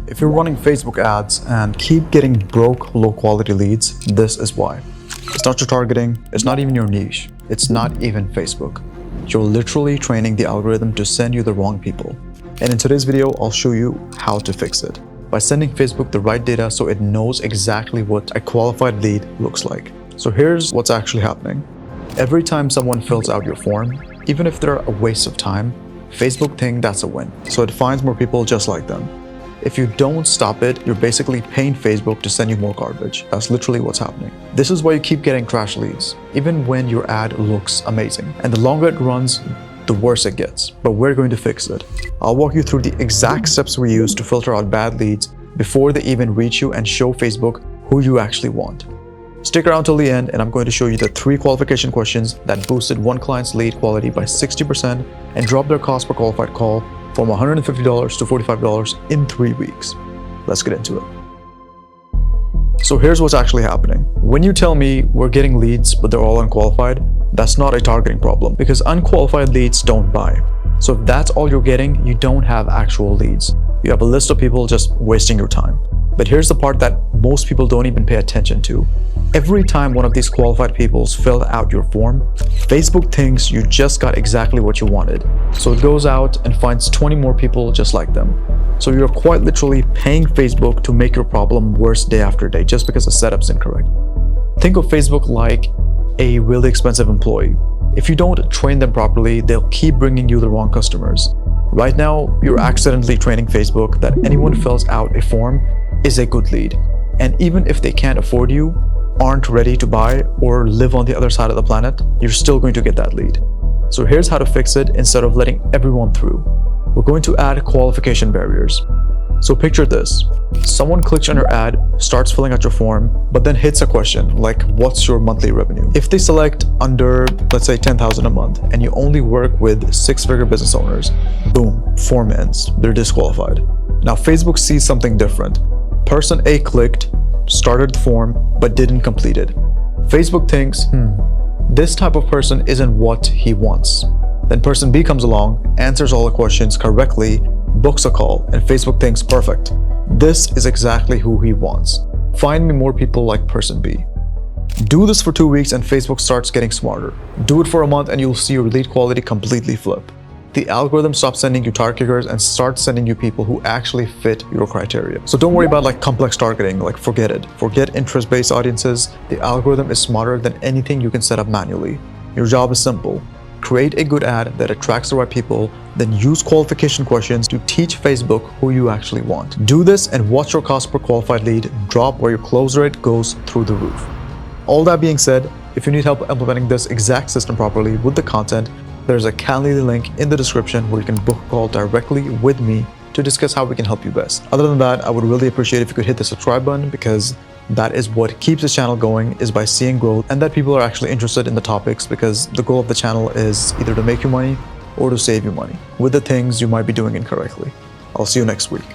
If you're running Facebook ads and keep getting broke, low quality leads, this is why. It's not your targeting, it's not even your niche, it's not even Facebook. You're literally training the algorithm to send you the wrong people. And in today's video, I'll show you how to fix it by sending Facebook the right data so it knows exactly what a qualified lead looks like. So here's what's actually happening. Every time someone fills out your form, even if they're a waste of time, Facebook thinks that's a win. So it finds more people just like them. If you don't stop it, you're basically paying Facebook to send you more garbage. That's literally what's happening. This is why you keep getting trash leads, even when your ad looks amazing. And the longer it runs, the worse it gets. But we're going to fix it. I'll walk you through the exact steps we use to filter out bad leads before they even reach you and show Facebook who you actually want. Stick around till the end and I'm going to show you the 3 qualification questions that boosted one client's lead quality by 60% and dropped their cost per qualified call from $150 to $45 in 3 weeks. Let's get into it. So here's what's actually happening. When you tell me we're getting leads but they're all unqualified, that's not a targeting problem because unqualified leads don't buy. So if that's all you're getting, you don't have actual leads. You have a list of people just wasting your time. But here's the part that most people don't even pay attention to. Every time one of these qualified people fill out your form, Facebook thinks you just got exactly what you wanted. So it goes out and finds 20 more people just like them. So you're quite literally paying Facebook to make your problem worse day after day just because the setup's incorrect. Think of Facebook like a really expensive employee. If you don't train them properly, they'll keep bringing you the wrong customers. Right now, you're accidentally training Facebook that anyone fills out a form is a good lead. And even if they can't afford you, aren't ready to buy, or live on the other side of the planet, you're still going to get that lead. So here's how to fix it instead of letting everyone through. We're going to add qualification barriers. So picture this. Someone clicks on your ad, starts filling out your form, but then hits a question like, what's your monthly revenue? If they select under, let's say $10,000 a month, and you only work with 6-figure business owners, boom, form ends, they're disqualified. Now Facebook sees something different. Person A clicked, started the form, but didn't complete it. Facebook thinks, this type of person isn't what he wants. Then person B comes along, answers all the questions correctly, books a call, and Facebook thinks, perfect. This is exactly who he wants. Find me more people like person B. Do this for 2 weeks and Facebook starts getting smarter. Do it for a month and you'll see your lead quality completely flip. The algorithm stops sending you targeters and starts sending you people who actually fit your criteria. So don't worry about like complex targeting, like forget it. Forget interest-based audiences. The algorithm is smarter than anything you can set up manually. Your job is simple. Create a good ad that attracts the right people, then use qualification questions to teach Facebook who you actually want. Do this and watch your cost per qualified lead drop where your close rate goes through the roof. All that being said, if you need help implementing this exact system properly with the content, there's a Calendly link in the description where you can book a call directly with me to discuss how we can help you best. Other than that, I would really appreciate if you could hit the subscribe button because that is what keeps the channel going, is by seeing growth and that people are actually interested in the topics, because the goal of the channel is either to make you money or to save you money with the things you might be doing incorrectly. I'll see you next week.